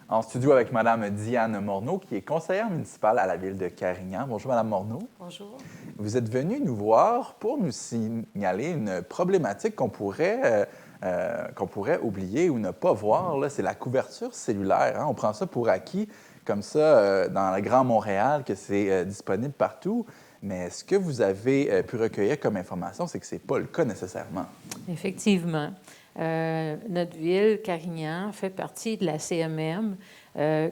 En studio avec Mme Diane Morneau, qui est conseillère municipale à la ville de Carignan. Bonjour, Mme Morneau. Bonjour. Vous êtes venue nous voir pour nous signaler une problématique qu'on pourrait oublier ou ne pas voir. C'est la couverture cellulaire. On prend ça pour acquis, comme ça, dans le Grand Montréal, que c'est disponible partout. Mais ce que vous avez pu recueillir comme information, c'est que ce n'est pas le cas nécessairement. Effectivement. Notre ville, Carignan, fait partie de la CMM,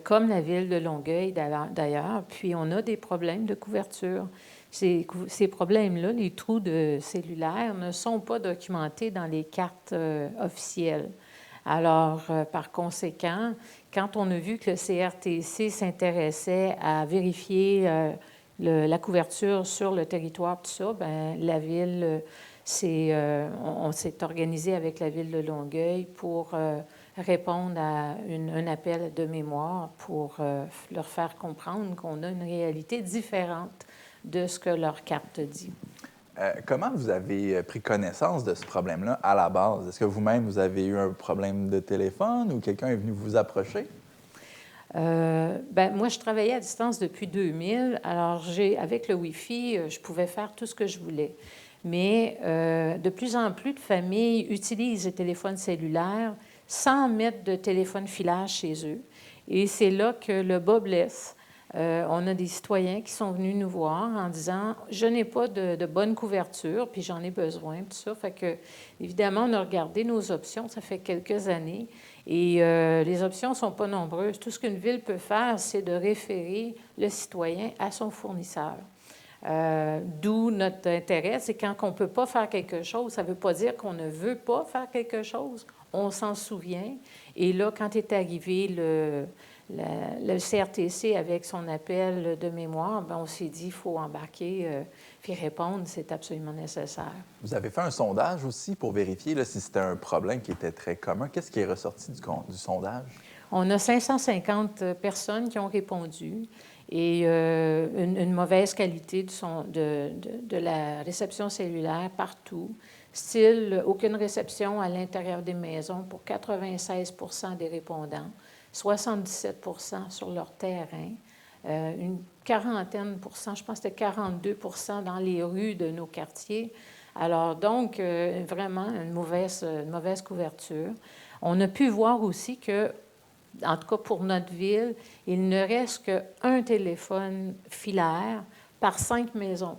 comme la ville de Longueuil d'ailleurs, puis on a des problèmes de couverture. Ces problèmes-là, les trous de cellulaire, ne sont pas documentés dans les cartes officielles. Alors, par conséquent, quand on a vu que le CRTC s'intéressait à vérifier la couverture sur le territoire, tout ça, bien, la ville... on s'est organisé avec la ville de Longueuil pour répondre à un appel de mémoire pour leur faire comprendre qu'on a une réalité différente de ce que leur carte dit. Comment vous avez pris connaissance de ce problème-là à la base? Est-ce que vous-même, vous avez eu un problème de téléphone ou quelqu'un est venu vous approcher? Moi, je travaillais à distance depuis 2000. Alors, avec le Wi-Fi, je pouvais faire tout ce que je voulais. Mais de plus en plus de familles utilisent les téléphones cellulaires sans mettre de téléphone filaire chez eux. Et c'est là que le bas blesse. On a des citoyens qui sont venus nous voir en disant « Je n'ai pas de bonne couverture, puis j'en ai besoin. » Tout ça. Fait que, évidemment, on a regardé nos options. Ça fait quelques années. Et les options ne sont pas nombreuses. Tout ce qu'une ville peut faire, c'est de référer le citoyen à son fournisseur. D'où notre intérêt, c'est quand on ne peut pas faire quelque chose, ça ne veut pas dire qu'on ne veut pas faire quelque chose, on s'en souvient. Et là, quand est arrivé le CRTC avec son appel de mémoire, bien, on s'est dit qu'il faut embarquer puis répondre, c'est absolument nécessaire. Vous avez fait un sondage aussi pour vérifier là, si c'était un problème qui était très commun. Qu'est-ce qui est ressorti du sondage? On a 550 personnes qui ont répondu. Et une mauvaise qualité de la réception cellulaire partout. Style, aucune réception à l'intérieur des maisons pour 96 des répondants, 77 sur leur terrain, une quarantaine je pense que c'était 42 dans les rues de nos quartiers. Alors donc, vraiment une mauvaise couverture. On a pu voir aussi que en tout cas pour notre ville, il ne reste qu'un téléphone filaire par 5 maisons.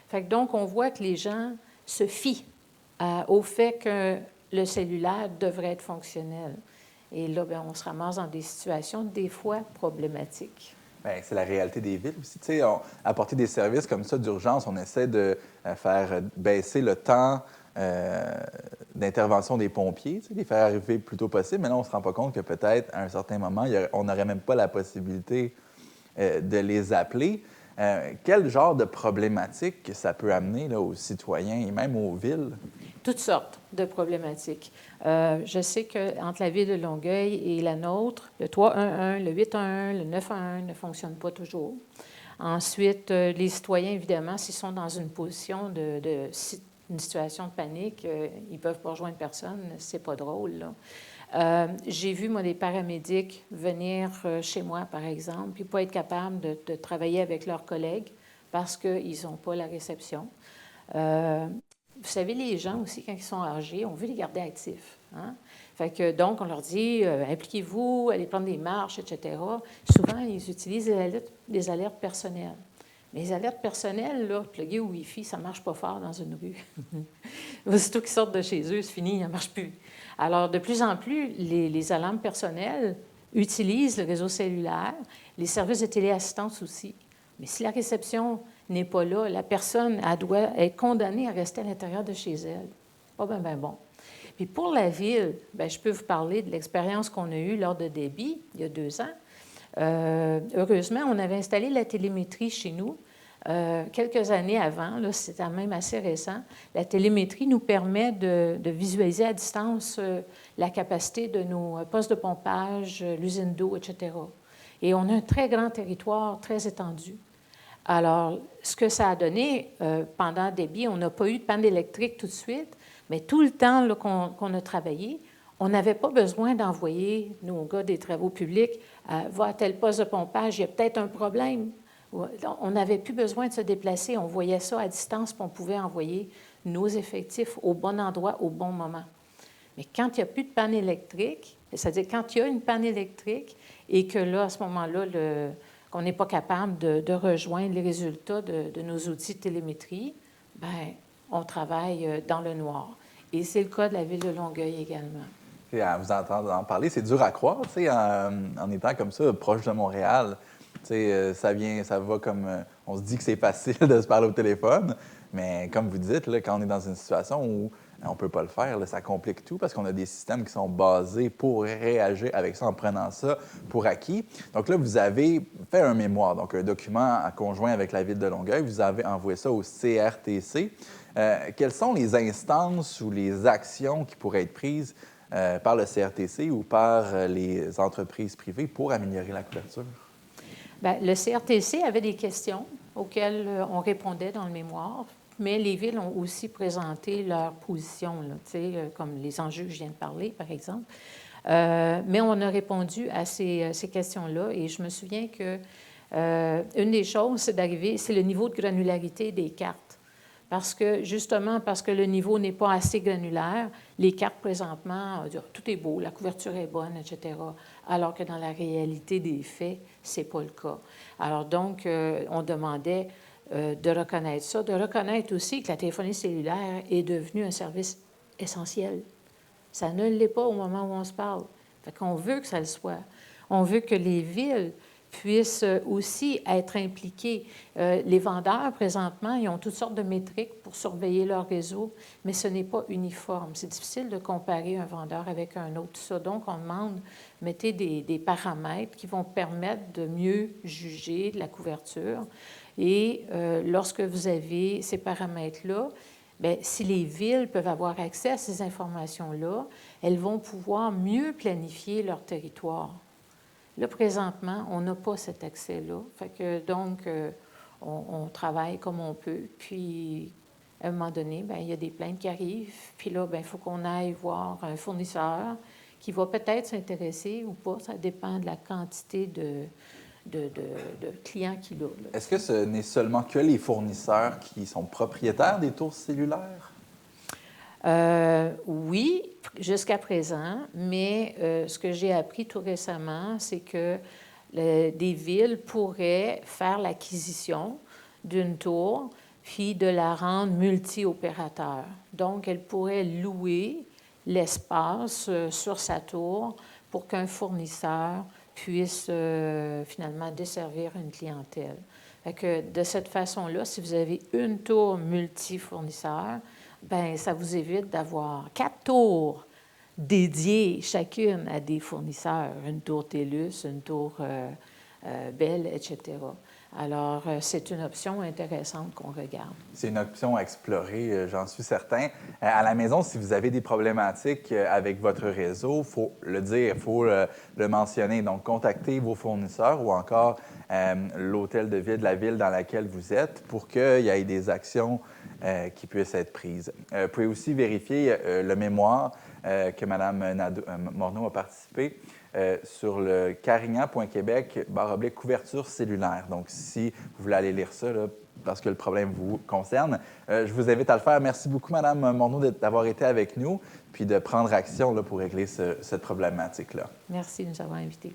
Fait que donc, on voit que les gens se fient au fait que le cellulaire devrait être fonctionnel. Et là, bien, on se ramasse dans des situations des fois problématiques. Bien, c'est la réalité des villes aussi. Tu sais, apporter des services comme ça d'urgence, on essaie de faire baisser le temps d'intervention des pompiers, tu sais, les faire arriver le plus tôt possible. Mais là, on ne se rend pas compte que peut-être, à un certain moment, on n'aurait même pas la possibilité de les appeler. Quel genre de problématiques ça peut amener là, aux citoyens et même aux villes? Toutes sortes de problématiques. Je sais qu'entre la ville de Longueuil et la nôtre, le 311, le 811, le 911 ne fonctionnent pas toujours. Ensuite, les citoyens, évidemment, s'ils sont dans une position une situation de panique, ils ne peuvent pas rejoindre personne, c'est pas drôle, là. J'ai vu, moi, des paramédics venir chez moi, par exemple, puis pas être capables de travailler avec leurs collègues parce qu'ils n'ont pas la réception. Vous savez, les gens aussi, quand ils sont âgés, on veut les garder actifs. Hein? Fait que, donc, on leur dit impliquez-vous, allez prendre des marches, etc. Souvent, ils utilisent des alertes personnelles. Mais les alertes personnelles, là, pluguées au Wi-Fi, ça ne marche pas fort dans une rue. Aussitôt qu'ils sortent de chez eux, c'est fini, ça ne marche plus. Alors, de plus en plus, les alarmes personnelles utilisent le réseau cellulaire, les services de téléassistance aussi. Mais si la réception n'est pas là, la personne, elle doit être condamnée à rester à l'intérieur de chez elle. Pas bien bon. Puis pour la ville, bien, je peux vous parler de l'expérience qu'on a eue lors de débit, il y a 2 ans. Heureusement, on avait installé la télémétrie chez nous quelques années avant, là, c'était même assez récent. La télémétrie nous permet de visualiser à distance la capacité de nos postes de pompage, l'usine d'eau, etc. Et on a un très grand territoire, très étendu. Alors, ce que ça a donné, pendant débit, on n'a pas eu de panne électrique tout de suite, mais tout le temps là, qu'on a travaillé, on n'avait pas besoin d'envoyer nos gars des travaux publics va à tel poste de pompage, il y a peut-être un problème. On n'avait plus besoin de se déplacer. On voyait ça à distance, puis on pouvait envoyer nos effectifs au bon endroit, au bon moment. Mais quand il n'y a plus de panne électrique, c'est-à-dire quand il y a une panne électrique et que là, à ce moment-là, qu'on n'est pas capable de rejoindre les résultats de nos outils de télémétrie, bien, on travaille dans le noir. Et c'est le cas de la ville de Longueuil également. Et à vous entendre en parler, c'est dur à croire, tu sais, en étant comme ça, proche de Montréal. Tu sais, ça va comme... on se dit que c'est facile de se parler au téléphone, mais comme vous dites, là, quand on est dans une situation où on ne peut pas le faire, là, ça complique tout parce qu'on a des systèmes qui sont basés pour réagir avec ça en prenant ça pour acquis. Donc là, vous avez fait un mémoire, donc un document en conjoint avec la Ville de Longueuil. Vous avez envoyé ça au CRTC. Quelles sont les instances ou les actions qui pourraient être prises par le CRTC ou par les entreprises privées pour améliorer la couverture? Bien, le CRTC avait des questions auxquelles on répondait dans le mémoire, mais les villes ont aussi présenté leur position, là, comme les enjeux que je viens de parler, par exemple. Mais on a répondu à ces questions-là et je me souviens que une des choses, c'est le niveau de granularité des cartes. Parce que, justement, parce que le niveau n'est pas assez granulaire, les cartes présentement, tout est beau, la couverture est bonne, etc., alors que dans la réalité des faits, ce n'est pas le cas. Alors donc, on demandait de reconnaître ça, de reconnaître aussi que la téléphonie cellulaire est devenue un service essentiel. Ça ne l'est pas au moment où on se parle. Fait qu'on veut que ça le soit. On veut que les villes puissent aussi être impliqués. Les vendeurs, présentement, ils ont toutes sortes de métriques pour surveiller leur réseau, mais ce n'est pas uniforme. C'est difficile de comparer un vendeur avec un autre. Tout ça. Donc, on demande, mettez des paramètres qui vont permettre de mieux juger de la couverture. Et lorsque vous avez ces paramètres-là, bien, si les villes peuvent avoir accès à ces informations-là, elles vont pouvoir mieux planifier leur territoire. Là, présentement, on n'a pas cet accès-là. Fait que, donc, on travaille comme on peut. Puis, à un moment donné, bien, il y a des plaintes qui arrivent. Puis là, bien, il faut qu'on aille voir un fournisseur qui va peut-être s'intéresser ou pas. Ça dépend de la quantité de clients qu'il a. Là. Est-ce que ce n'est seulement que les fournisseurs qui sont propriétaires des tours cellulaires? Oui, jusqu'à présent, mais ce que j'ai appris tout récemment, c'est que des villes pourraient faire l'acquisition d'une tour puis de la rendre multi-opérateur. Donc, elles pourraient louer l'espace sur sa tour pour qu'un fournisseur puisse finalement desservir une clientèle. Fait que de cette façon-là, si vous avez une tour multi-fournisseur, bien, ça vous évite d'avoir 4 tours dédiées chacune à des fournisseurs, une tour TELUS, une tour Bell, etc. Alors, c'est une option intéressante qu'on regarde. C'est une option à explorer, j'en suis certain. À la maison, si vous avez des problématiques avec votre réseau, il faut le dire, il faut le mentionner. Donc, contactez vos fournisseurs ou encore l'hôtel de ville de la ville dans laquelle vous êtes pour qu'il y ait des actions qui puissent être prises. Vous pouvez aussi vérifier le mémoire que Mme Morneau a participé sur le carignan.québec/couverture cellulaire. Donc, si vous voulez aller lire ça, là, parce que le problème vous concerne, je vous invite à le faire. Merci beaucoup, Mme Morneau, d'avoir été avec nous puis de prendre action là, pour régler cette problématique-là. Merci de nous avoir invités.